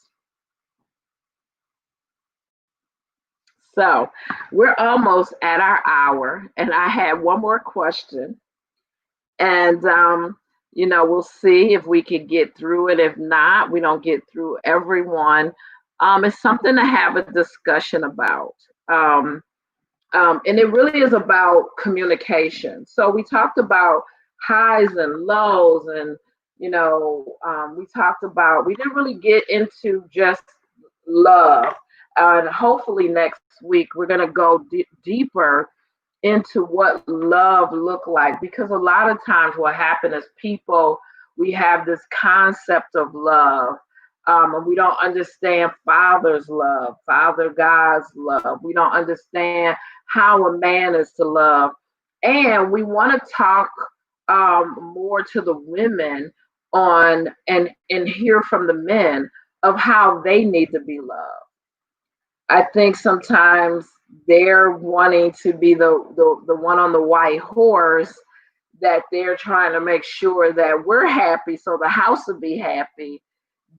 Speaker 2: So we're almost at our hour, and I have one more question. And, we'll see if we can get through it. If not, we don't get through everyone. It's something to have a discussion about. And it really is about communication. So we talked about highs and lows, and, we didn't really get into just love. And hopefully next week, we're going to go deeper into what love look like, because a lot of times what happens is we have this concept of love, and we don't understand Father's love, Father God's love. We don't understand how a man is to love. And we want to talk more to the women on and hear from the men of how they need to be loved. I think sometimes they're wanting to be the one on the white horse, that they're trying to make sure that we're happy so the house will be happy.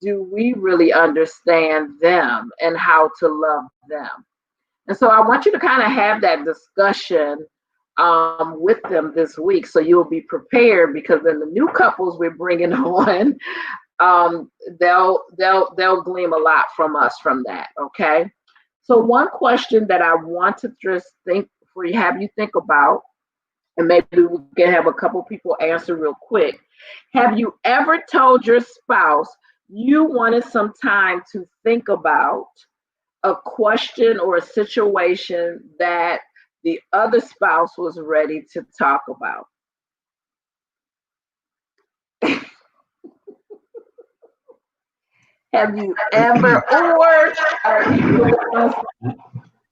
Speaker 2: Do we really understand them and how to love them? And so I want you to kind of have that discussion with them this week, so you'll be prepared, because then the new couples we're bringing on, they'll glean a lot from us from that. Okay. So one question that I want to just have you think about, and maybe we can have a couple people answer real quick. Have you ever told your spouse you wanted some time to think about a question or a situation that the other spouse was ready to talk about. Have you ever, or are you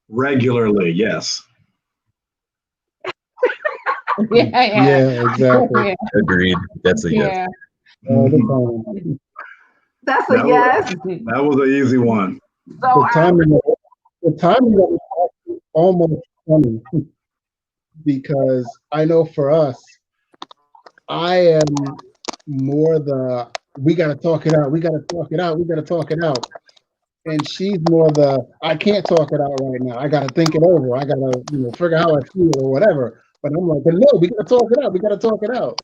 Speaker 3: Regularly, yes.
Speaker 7: Yeah, exactly.
Speaker 6: Yeah.
Speaker 4: Agreed. That's a yes.
Speaker 6: Yeah.
Speaker 7: All the time.
Speaker 2: That's a
Speaker 3: That was,
Speaker 2: yes.
Speaker 3: that was an easy one.
Speaker 2: So
Speaker 7: The timing of it is almost funny because I know for us, I am more the we gotta talk it out, we gotta talk it out, we gotta talk it out. And she's more the I can't talk it out right now. I gotta think it over. I gotta, figure out how I feel or whatever. But I'm like, but no, we gotta talk it out. We gotta talk it out.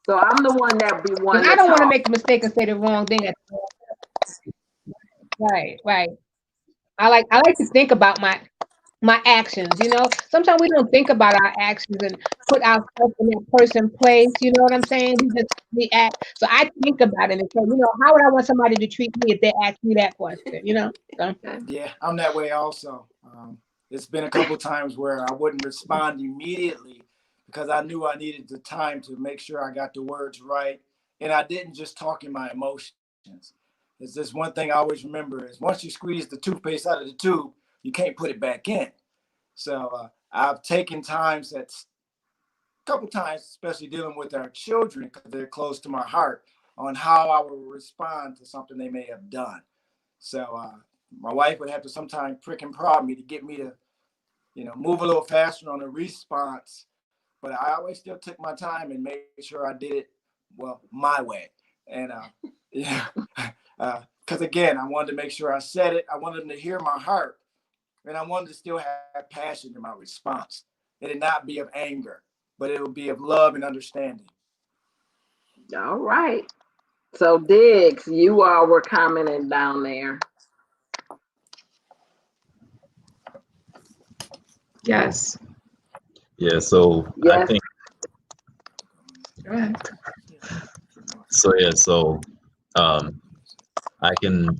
Speaker 2: So I'm the one that be one.
Speaker 6: Because I don't want to make a mistake and say the wrong thing. Right, right. I like to think about my actions, Sometimes we don't think about our actions and put ourselves in that person's place, you know what I'm saying? We act. So I think about it and say, how would I want somebody to treat me if they ask me that question, So.
Speaker 5: Yeah, I'm that way also. It's been a couple times where I wouldn't respond immediately because I knew I needed the time to make sure I got the words right. And I didn't just talk in my emotions. It's this one thing I always remember is once you squeeze the toothpaste out of the tube, you can't put it back in. So I've taken times a couple times, especially dealing with our children because they're close to my heart, on how I will respond to something they may have done. So my wife would have to sometimes prick and prod me to get me to, move a little faster on the response. But I always still took my time and made sure I did it, well, my way. And because again, I wanted to make sure I said it. I wanted them to hear my heart. And I wanted to still have passion in my response. It would not be of anger, but it would be of love and understanding.
Speaker 2: All right. So Diggs, you all were commenting down there.
Speaker 9: Yes.
Speaker 4: Yeah, so
Speaker 2: Yes.
Speaker 4: I think
Speaker 9: Go ahead.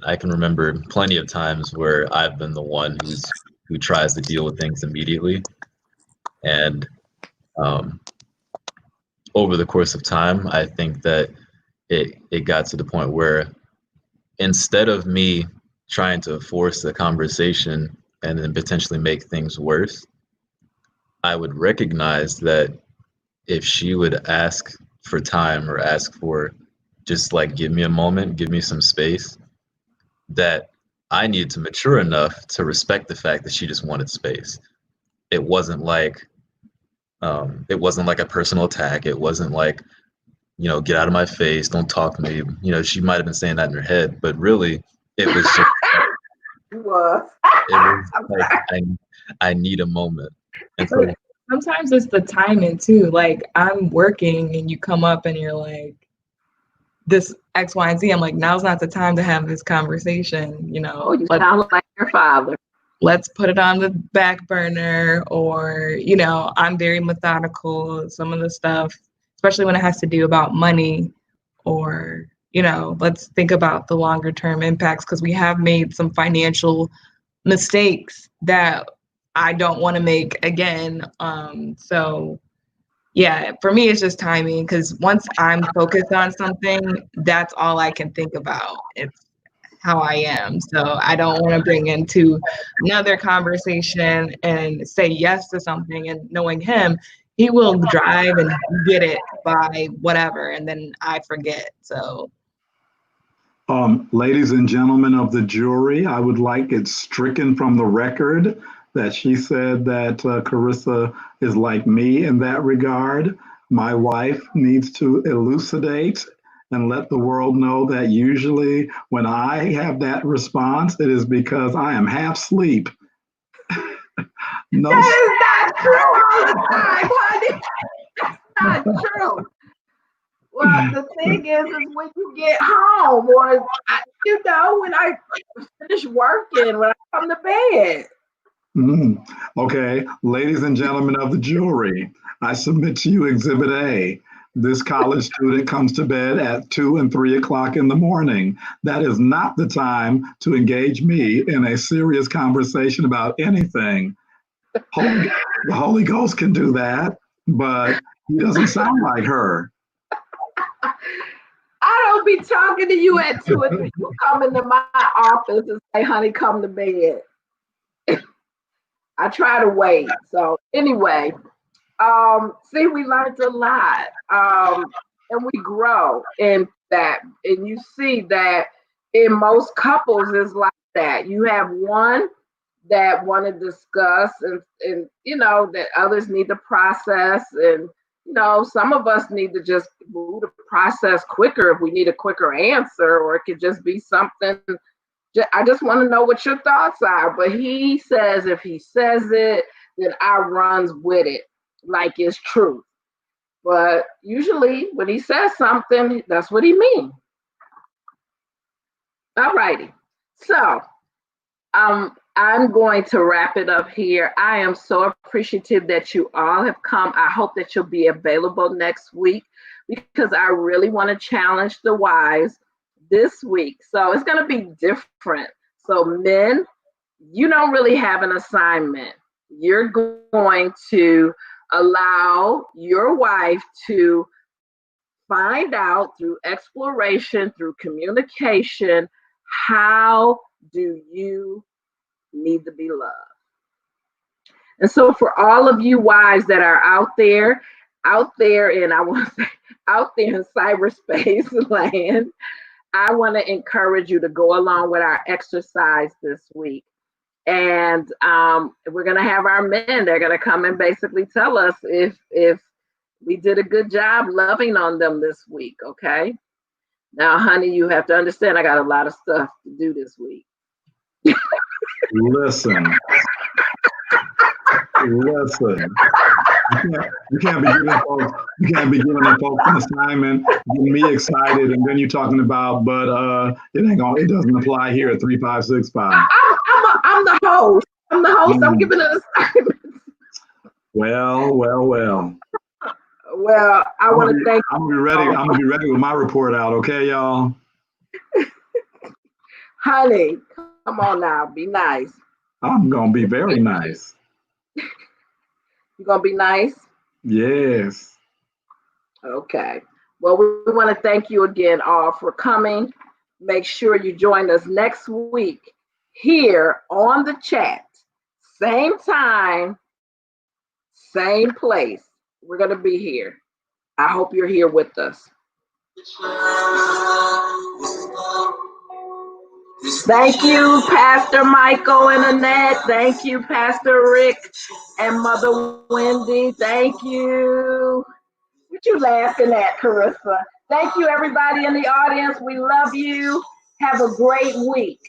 Speaker 4: I can remember plenty of times where I've been the one who tries to deal with things immediately, and over the course of time, I think that it got to the point where instead of me trying to force the conversation and then potentially make things worse, I would recognize that if she would ask for time or ask for just like give me a moment, give me some space, that I needed to mature enough to respect the fact that she just wanted space. It wasn't like a personal attack. It wasn't like, get out of my face, don't talk to me. She might have been saying that in her head, but really it was just it was like I need a moment. And so
Speaker 9: Sometimes it's the timing too. Like I'm working and you come up and you're like, this X, Y, and Z. I'm like, now's not the time to have this conversation,
Speaker 2: Oh, you sound like your father.
Speaker 9: Let's put it on the back burner, or, I'm very methodical. Some of the stuff, especially when it has to do about money, or, let's think about the longer term impacts, because we have made some financial mistakes that I don't want to make again. So yeah, for me, it's just timing, because once I'm focused on something, that's all I can think about. It's how I am. So I don't want to bring into another conversation and say yes to something, and knowing him, he will drive and get it by whatever, and then I forget. So
Speaker 3: ladies and gentlemen of the jury, I would like it stricken from the record that she said that Carissa is like me in that regard. My wife needs to elucidate and let the world know that usually when I have that response, it is because I am half asleep. No,
Speaker 2: that is not true all the time, honey. That's not true. Well, the thing is when you get home, or when I finish working, when I come to bed.
Speaker 3: Okay, ladies and gentlemen of the jury, I submit to you Exhibit A. This college student comes to bed at 2 and 3 o'clock in the morning. That is not the time to engage me in a serious conversation about anything. The Holy Ghost can do that, but he doesn't sound like her.
Speaker 2: I don't be talking to you at 2 or 3. You come into my office and say, honey, come to bed. I try to wait. So anyway, see, we learned a lot. And we grow in that. And you see that in most couples is like that. You have one that want to discuss and you know, that others need to process, and you know, some of us need to just move the process quicker if we need a quicker answer, or it could just be something. I just want to know what your thoughts are. But he says if he says it, then I runs with it like it's true. But usually when he says something, that's what he means. All righty. So I'm going to wrap it up here. I am so appreciative that you all have come. I hope that you'll be available next week, because I really want to challenge the wives this week. So it's going to be different. So men, you don't really have an assignment. You're going to allow your wife to find out through exploration, through communication, how do you need to be loved. And so for all of you wives that are out there, and I want to say out there in cyberspace land, I want to encourage you to go along with our exercise this week. And we're going to have our men, they're going to come and basically tell us if we did a good job loving on them this week, okay? Now, honey, you have to understand I got a lot of stuff to do this week.
Speaker 3: Listen. You can't be giving folks an assignment, getting me excited, and then you're talking about, but it doesn't apply here at 3565.
Speaker 2: I'm the host. I'm giving an assignment.
Speaker 3: Well.
Speaker 2: Well, I want to thank you.
Speaker 3: I'm gonna be ready with my report out, okay, y'all?
Speaker 2: Honey, come on now, be nice.
Speaker 3: I'm gonna be very nice.
Speaker 2: You gonna be nice?
Speaker 3: Yes.
Speaker 2: Okay. Well, we want to thank you again all for coming. Make sure you join us next week here on the chat. Same time, same place. We're going to be here. I hope you're here with us. Thank you, Pastor Michael and Annette. Thank you, Pastor Rick and Mother Wendy. Thank you. What you laughing at, Carissa? Thank you, everybody in the audience. We love you. Have a great week.